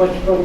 55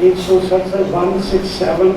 167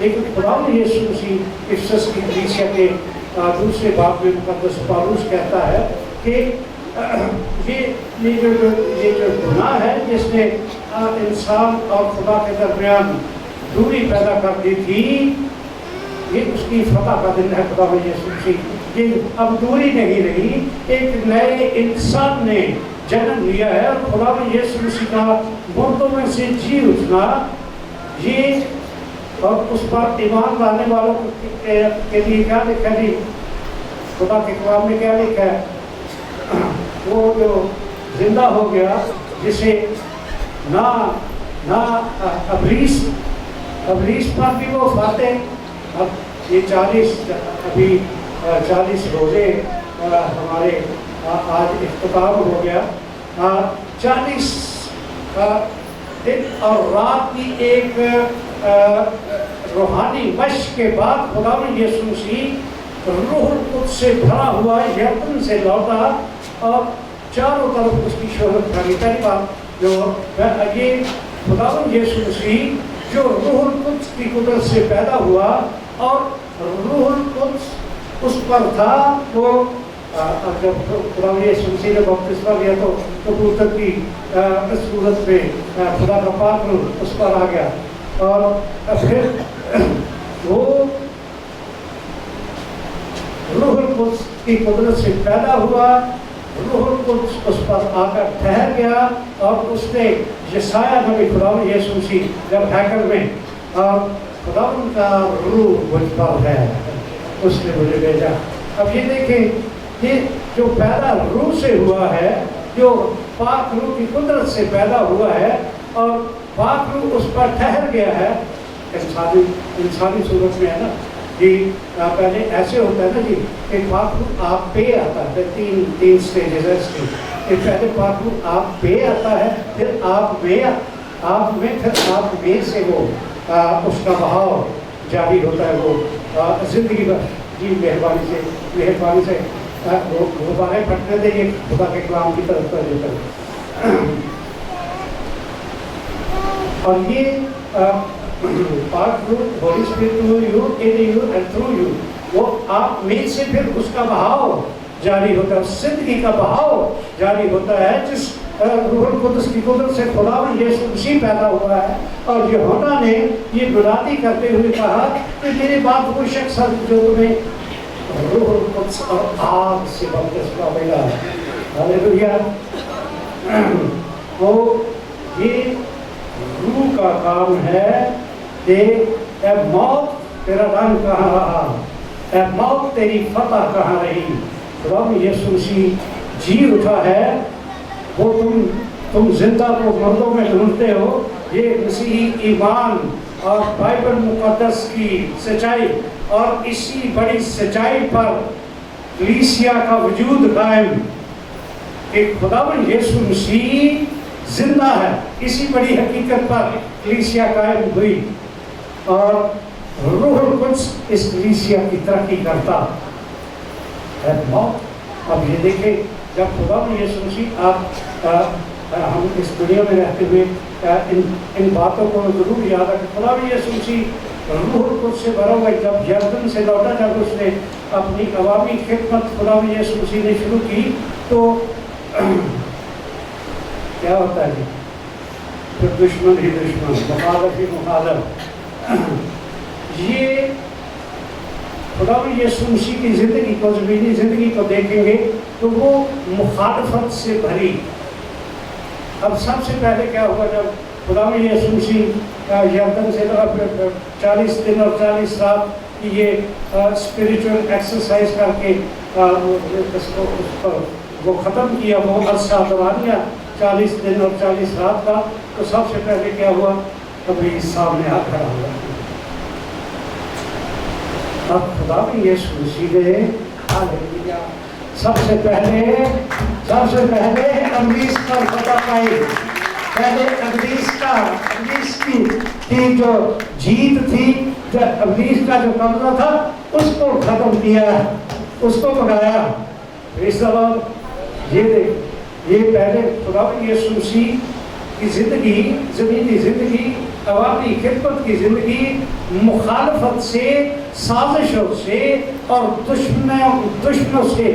لیکن خدا یسوع مسیح افسس کی کلیسیا کے دوسرے باب میں مقدس پالوس کہتا ہے کہ یہ جو گناہ ہے جس نے انسان اور خدا کے درمیان دوری پیدا کر دی تھی، یہ اس کی فتح کا دن ہے خدا یسوع مسیح۔ یہ اب دوری نہیں رہی، ایک نئے انسان نے جنم لیا ہے، اور خدا یسوع مسیح کا مردوں میں سے جی اٹھنا، یہ اور اس پر ایمان لانے والوں کے لیے کیا لکھا ہے؟ خدا کے کلام میں کیا لکھا ہے؟ وہ جو زندہ ہو گیا، جسے نہ ابلیس پر بھی وہ فاتح۔ اب یہ 40 روزے ہمارے آج اختتام ہو گیا، 40 دن اور رات کی ایک روحانی مشق کے بعد خدا یسوع مسیح روح القدس سے بھرا ہوا یردن سے لوٹا، اور چاروں طرف اس کی شہرت پھیلی۔ پہلی بات جو یہ خدا یسوع مسیح جو روح القدس کی قدرت سے پیدا ہوا، اور روح القدس اس پر تھا، وہ جب خدا یسوع مسیح نے بپتسمہ لیا تو کبوتر کی صورت میں خدا کا پاک روح اس پر آ گیا، اور پھر وہ روح القدس کی قدرت سے پیدا ہوا، روح القدس اس پر آ کر ٹھہر گیا، اور اس نے یسایہ نبی خدا یسوع مسیح جب ہیکل میں خدا کا روح مجھ پر ہے، اس نے مجھے بھیجا۔ اب یہ دیکھیں، یہ جو پیدا روح سے ہوا ہے، جو پاک روح کی قدرت سے پیدا ہوا ہے، اور پاک روح اس پر ٹھہر گیا ہے، انسانی صورت میں ہے نا جی۔ پہلے ایسے ہوتا ہے نا جی کہ پاک روح آپ پہ آتا ہے، تین سٹیجز ہے اس کی، کہ پہلے پاک روح آپ پہ آتا ہے، پھر آپ میں پھر آپ میں سے وہ اس کا بہاؤ جاری ہوتا ہے، وہ زندگی کا جی مہربانی سے وہ بارے پھٹنے دیں، خدا کے کلام کی طرف کر دیتا ہے۔ اور یہ پاک روح holy spirit to you, in you and through you, وہ آپ میں سے پھر اس کا بہاؤ جاری ہوتا ہے، زندگی کا بہاؤ جاری ہوتا ہے، جس روح القدس کی قدرت سے خدا یسوع مسیح پیدا ہوا ہے۔ اور یوحنا نے یہ گناہی کرتے ہوئے کہا کہ میرے بعد وہ شخص جو تمہیں روح القدس اور آگ سے بپتسمہ ملا۔ ہاللیلویا۔ تو یہ روح کا کام ہے کہ اے موت تیرا رنگ کہاں رہا، اے موت تیری فتح کہاں رہی۔ خدا یسوع مسیح جی اٹھا ہے، وہ تم زندہ کو مردوں میں ڈھونڈتے ہو۔ یہ مسیحی ایمان اور بائبل مقدس کی سچائی، اور اسی بڑی سچائی پر کلیسیا کا وجود قائم، کہ خداوند یسوع مسیح زندہ ہے، اسی بڑی حقیقت پر کلیسیا قائم ہوئی، اور روح القدس اس کلیسیا کی ترقی کرتا ہے۔ اب یہ دیکھیں، جب خداوند یسوع مسیح ہم اس دنیا میں رہتے ہوئے ان باتوں کو ضرور یاد رکھیں۔ خداوند یسوع مسیح روح القدس سے بھرا ہوا جب یردن سے لوٹا، جب اس نے اپنی عوامی خدمت خداوند یسوع مسیح نے شروع کی، تو کیا ہوتا ہے؟ پھر دشمن ہی دشمن، مخالف ہی مخالف۔ یہ خداوند یسوع مسیح کی زندگی کو، زمینی زندگی کو دیکھیں گے تو وہ مخالفت سے بھری۔ اب سب سے پہلے کیا ہوا، جب خداوند یسوع مسیح یردن سے 40 دن اور 40 رات کی یہ اسپریچول ایکسرسائز کر کے وہ ختم کیا، وہ عرصہ دورانیہ 40 دن اور 40 رات کا، تو سب سے پہلے کیا ہوا؟ ابلیس سامنے آ کھڑا ہوا۔ اب خداوند یسوع مسیح نے ہاللیلویا سب سے پہلے ابلیس پر فتح پائی۔ پہلے ابلیس کی جو جیت تھی، ابلیس کا جو قبضہ تھا، اس کو ختم کیا، اس کو بھگایا۔ اس طرح یہ پہلے خداوند یسوع مسیح کی زندگی، زمینی زندگی عوامی خدمت کی زندگی مخالفت سے، سازشوں سے اور دشمنوں سے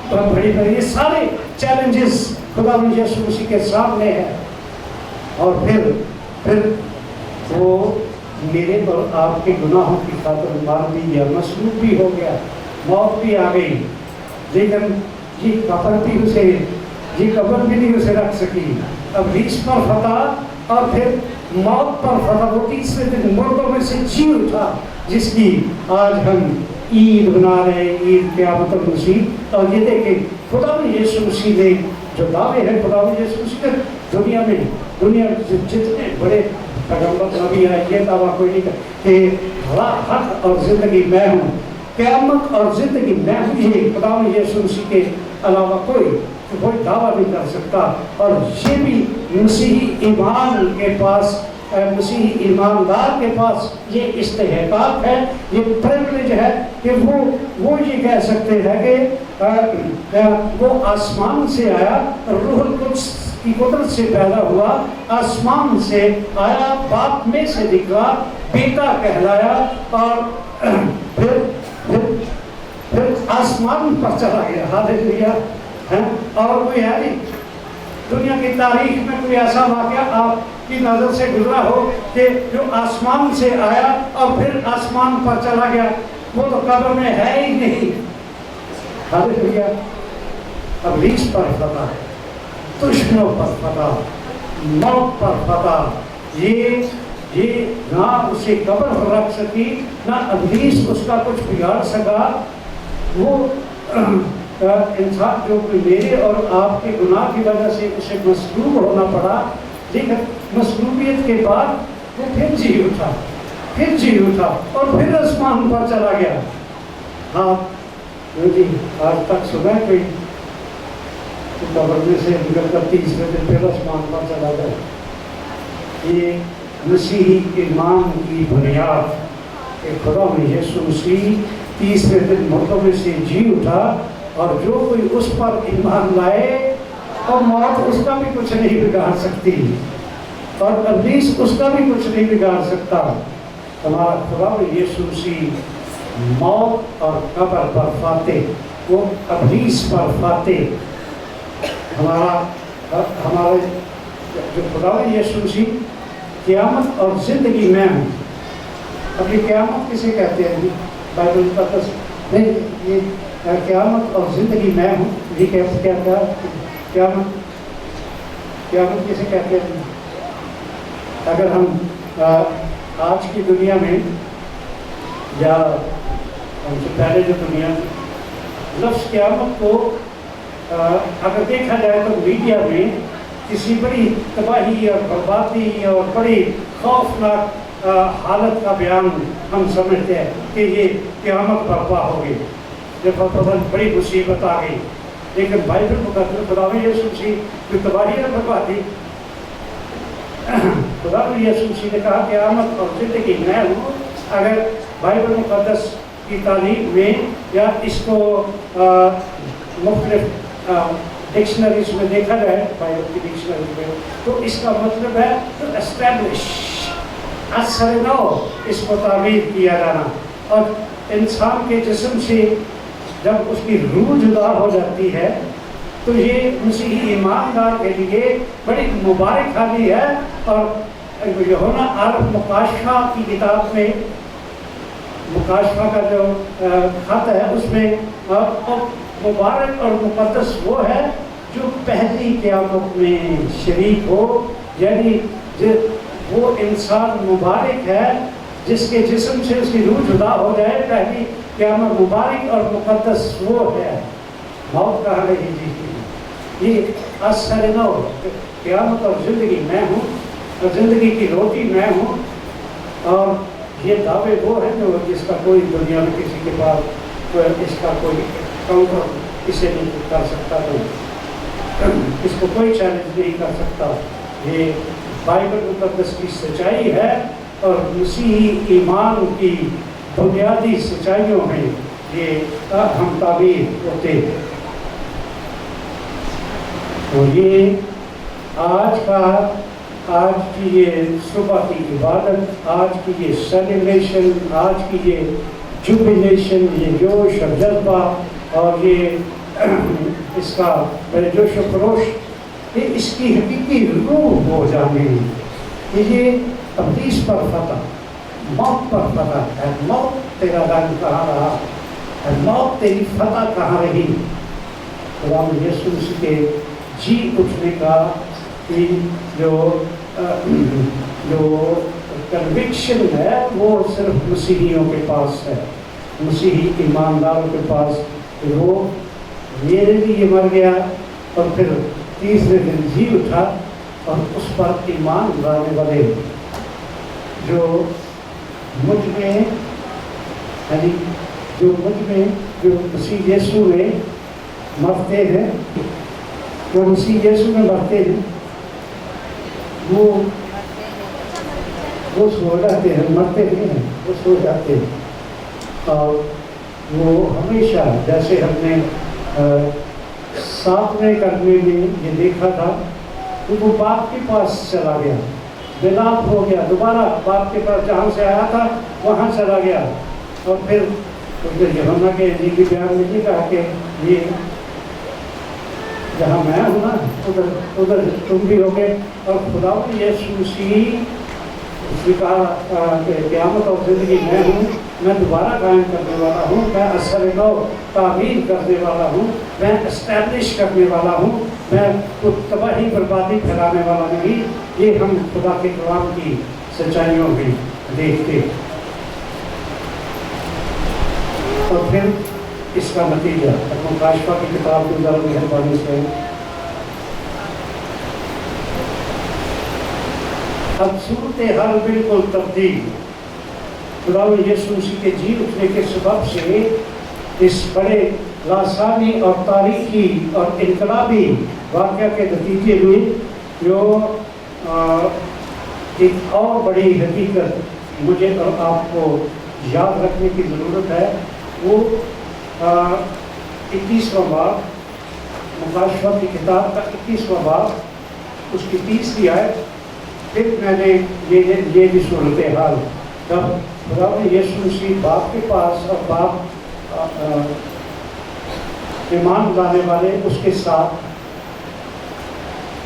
بڑی بڑی، یہ سارے چیلنجز خدا یسوع مسیح کے سامنے ہیں۔ اور پھر وہ میرے اور آپ کے گناہوں کی خاطر مار دی گیا، مصلوب بھی ہو گیا، موت بھی آ گئی، لیکن یہ قبر بھی نہیں اسے رکھ سکی۔ ابلیس پر فتح اور پھر موت پر فتح، وہ تیسرے دن مردوں میں سے جی اٹھا، جس کی آج ہم عید بنا رہے ہیں، عید قیامت المسیح۔ اور یہ دیکھیں خدا یسوع مسیح نے جو دعوے ہیں، خدا یسوع مسیح نے دنیا میں جتنے بڑے پیغمبر نبی ہے، یہ دعویٰ کوئی نہیں کرتا کہ حق اور زندگی میں ہوں، قیامت اور زندگی میں ہوں، یہ خدا یسوع مسیح کے علاوہ کوئی دعویٰ نہیں کر سکتا۔ اور یہ بھی مسیحی ایمان کے پاس، مسیحی ایماندار کے پاس یہ استحقاق ہے، یہ پریویلیج ہے کہ وہ یہ کہہ سکتے ہیں کہ وہ آسمان سے آیا، روح القدس کی قدرت سے پیدا ہوا، آسمان سے آیا، باپ میں سے نکلا، بیٹا کہلایا، اور پھر آسمان پر چلا گیا۔ ہاللیلویا۔ اور کوئی ہے نہیں دنیا کی تاریخ میں کوئی ایسا واقعہ آپ کی نظر سے گزرا ہو کہ جو آسمان سے آیا اور پھر آسمان پر چلا گیا؟ وہ تو قبر میں ہے ہی نہیں۔ ہاللیلویا۔ ابلیس پر فتح، دشمنوں پر فتح، موت پر فتح، یہ نہ اسے قبر رکھ سکی، نہ ابلیس اس کا کچھ بگاڑ سکا۔ وہ انسان جو کہ میرے اور آپ کے گناہ کی وجہ سے اسے مصلوب ہونا پڑا، لیکن مصلوبیت کے بعد وہ پھر جی اٹھا اور پھر آسمان پر چلا گیا۔ ہاں جی، آج تک سنا کوئی قبر میں سے نکل کر تیسرے دن پھر آسمان پر چلا گیا؟ یہ مسیحی ایمان کی بنیاد کہ خدا یسوع مسیح تیسرے دن مردوں میں سے جی اٹھا، اور جو کوئی اس پر ایمان لائے اور موت اس کا بھی کچھ نہیں بگاڑ سکتی، اور ابلیس اس کا بھی کچھ نہیں بگاڑ سکتا۔ ہمارا خدا یسوع مسیح موت اور قبر پر فاتح، وہ ابلیس پر فاتح۔ ہمارے جو خدا یسوع مسیح قیامت اور زندگی میں ہوں۔ اب یہ قیامت کسے کہتے ہیں؟ بائبل مقدس نہیں، یہ قیامت اور زندگی میں ہوں، یہ کیا قیامت کسے کہتے ہیں؟ اگر ہم آج کی دنیا میں یا ہم سے پہلے جو دنیا لفظ قیامت کو اگر دیکھا جائے تو میڈیا میں کسی بڑی تباہی اور بربادی اور بڑی خوفناک حالت کا بیان ہم سمجھتے ہیں کہ یہ قیامت برپا ہوگی، جب بڑی مصیبت آ گئی۔ لیکن بائبل مقدس خدا یسوع مسیح جو تباہی اور بربادی، خدا یسوع مسیح نے کہا قیامت اور زندگی میں ہوں۔ اگر بائبل مقدس کی تعلیم میں یا اس کو مختلف ڈکشنریز میں دیکھا جائے، بائبل کی ڈکشنریز میں، تو اس کا مطلب ہے ٹو اسٹیبلش، اثر نو، اس کو تعمیر کیا جانا۔ اور انسان کے جسم سے جب اس کی روح جدا ہو جاتی ہے تو یہ مسیحی ایماندار کے لیے بڑی مبارک حالی ہے۔ اور یوحنا عارف مکاشفہ کی کتاب میں، مکاشفہ کا جو خط ہے اس میں مبارک اور مقدس وہ ہے جو پہلی قیامت میں شریک ہو، یعنی وہ انسان مبارک ہے جس کے جسم سے اس کی روح جدا ہو جائے۔ پہلی قیامت مبارک اور مقدس وہ ہے، موت کہاں نہیں جیتی۔ یہ اثر نو، قیامت اور زندگی میں ہوں، اور زندگی کی روٹی میں ہوں۔ اور یہ دعوے وہ ہیں جو جس کا کوئی دنیا میں کسی کے پاس اس کا کوئی کاؤنٹر اسے نہیں کر سکتا، تو اس کو کوئی چیلنج نہیں کر سکتا۔ یہ بائبل مقدس کی سچائی ہے اور مسیحی ایمان کی بنیادی سچائیوں میں یہ ہم تعبیر ہوتے ہیں۔ تو یہ آج کا آج کی یہ صبح کی عبادت، آج کی یہ سیلیبریشن، آج کی یہ جوبلیشن، یہ جوش اور جذبہ اور یہ اس کا جوش و خروش، یہ اس کی حقیقی روح ہو جانے کہ یہ ابلیس پر فتح، موت پر فتح ہے۔ موت تیرا رنگ کہاں رہا؟ ہے موت تیری فتح کہاں رہی؟ خدا یسوع مسیح کے جی اٹھنے کا جو کنوکشن ہے وہ صرف مسیحیوں کے پاس ہے، مسیحی ایمانداروں کے پاس، کہ وہ میرے لیے مر گیا اور پھر تیسرے دن جی اٹھا، اور اس پر ایمان لانے والے جو مجھ میں جو مسیح یسوع میں مرتے ہیں، جو مسیح یسوع میں مرتے ہیں، وہ سو جاتے ہیں، مرتے نہیں ہیں، وہ سو جاتے ہیں، اور وہ ہمیشہ، جیسے ہم نے 7ویں کلمے میں یہ دیکھا تھا کہ وہ باپ کے پاس چلا گیا، ملاپ ہو گیا، دوبارہ باپ کے پاس جہاں سے آیا تھا وہاں چلا گیا، اور پھر یوحنا کے انجیل کے بیان میں نہیں کہا کہ یہ جہاں میں ہوں نا ادھر تم بھی ہوگے، اور خدا یسوع مسیح اس نے کہا کہ قیامت اور زندگی میں ہوں، میں دوبارہ قائم کرنے والا ہوں، میں اثر نو تعمیر کرنے والا ہوں، میں اسٹیبلش کرنے والا ہوں، میں تباہی بربادی پھیلانے والا نہیں۔ یہ ہم خدا کے کلام کی سچائیوں میں دیکھتے، اور پھر اس کا نتیجہ مکاشفہ کی کتاب کو ذرا مہربانی سے، اب صورتحال بالکل تبدیل۔ خدا یسوع مسیح کے جی اٹھنے کے سبب سے اس بڑے لاسانی اور تاریخی اور انقلابی واقعہ کے نتیجے میں جو ایک اور بڑی حقیقت مجھے اور آپ کو یاد رکھنے کی ضرورت ہے، وہ 21واں باب، مکاشفہ کی کتاب کا 21واں باب، اس کی 30ویں آیت۔ پھر میں نے یہ بھی صورتحال جب خدا یسوع مسیح باپ کے پاس، اور باپ ایمان لانے والے اس کے ساتھ،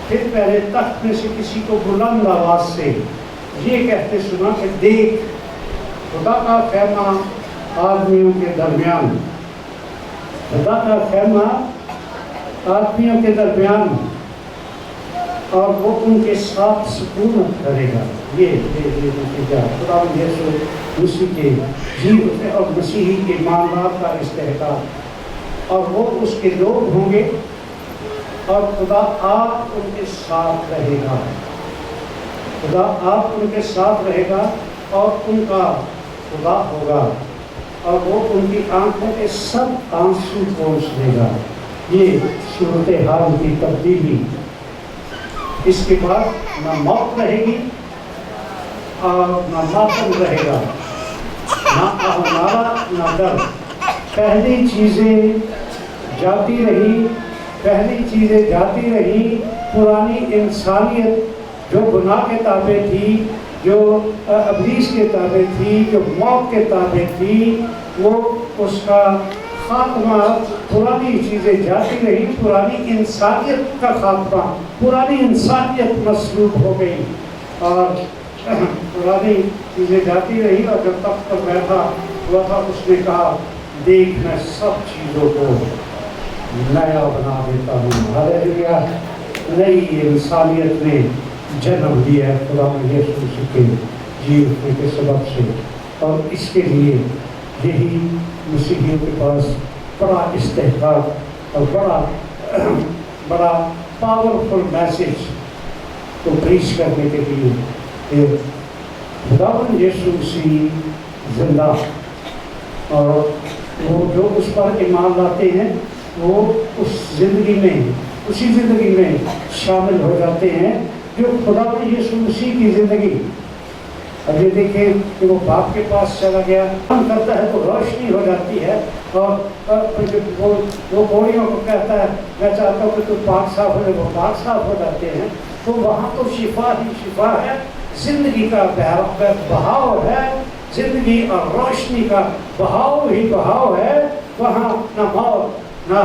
پھر پہلے تخت میں سے کسی کو بلند آواز سے یہ کہتے سنا کہ دیکھ، خدا کا خیمہ آدمیوں کے درمیان، خدا کا خیمہ آدمیوں کے درمیان، اور وہ ان کے ساتھ سکونت کرے گا۔ یہ نتیجہ خدا یسوع مسیح کے جی اٹھنے اور مسیحی ایماندار کا استحقاق، اور وہ اس کے لوگ ہوں گے، اور خدا آپ ان کے ساتھ رہے گا، خدا آپ ان کے ساتھ رہے گا اور ان کا خدا ہوگا، اور وہ ان کی آنکھوں کے سب آنسو پوچھ لے گا۔ یہ صورتحال کی تبدیلی، اس کے بعد نہ موت رہے گی اور نہ ماتم رہے گا، نہ آہنارا نہ ڈر۔ پہلی چیزیں جاتی رہی، پرانی انسانیت جو گناہ کے تابع تھی، جو ابلیس کے تابع تھی، جو موت کے تابع تھی، وہ اس کا خاتمہ، پرانی چیزیں جاتی رہی، پرانی انسانیت کا خاتمہ، پرانی انسانیت مسلوب ہو گئی، اور پرانی چیزیں جاتی رہی، اور جب تخت پر بیٹھا ہوا تھا اس نے کہا دیکھ میں سب چیزوں کو نیا بنا دیتا ہوں۔ ہاللیلویا! نئی انسانیت نے جنم لیا ہے خدا یسوع مسیح کے جی اٹھنے کے سبب سے، اور اس کے لیے یہی مسیحیوں کے پاس بڑا استحقاق اور بڑا پاورفل میسیج کو پریچ کرنے کے لیے کہ خداوند یسوع مسیح زندہ، اور وہ جو اس پر ایمان لاتے ہیں وہ اسی زندگی میں شامل ہو جاتے ہیں جو خداوند یسوع مسیح کی زندگی۔ اب یہ دیکھیں کہ وہ باپ کے پاس چلا گیا، کام کرتا ہے تو روشنی ہو جاتی ہے، اور وہ کوڑیوں کو کہتا ہے میں چاہتا ہوں کہ تو پاک صاف ہو جائے، وہ پاک صاف ہو جاتے ہیں، تو وہاں تو شفا ہی شفا ہے، زندگی کا بہاؤ ہے، زندگی اور روشنی کا بہاؤ ہی بہاؤ ہے. وہاں نہ موت، نہ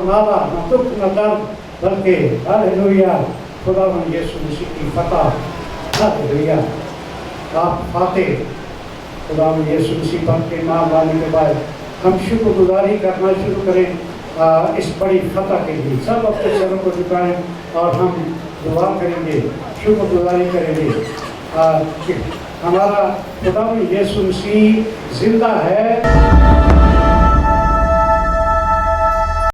نالا، نہ دکھ، نہ درد، بلکہ ہاللویا خداوند یسوع مسیح کی فتح. ہاللویا آپ فاتح خداوند یسوع مسیح پر ایمان لانے کے بعد ہم شکر گزاری کرنا شروع کریں اس بڑی فتح کے لیے. سب اپنے سروں کو جھکائیں اور ہم دعا کریں گے، شکر گزاری کریں گے کہ ہمارا خداوند یسوع مسیح زندہ ہے.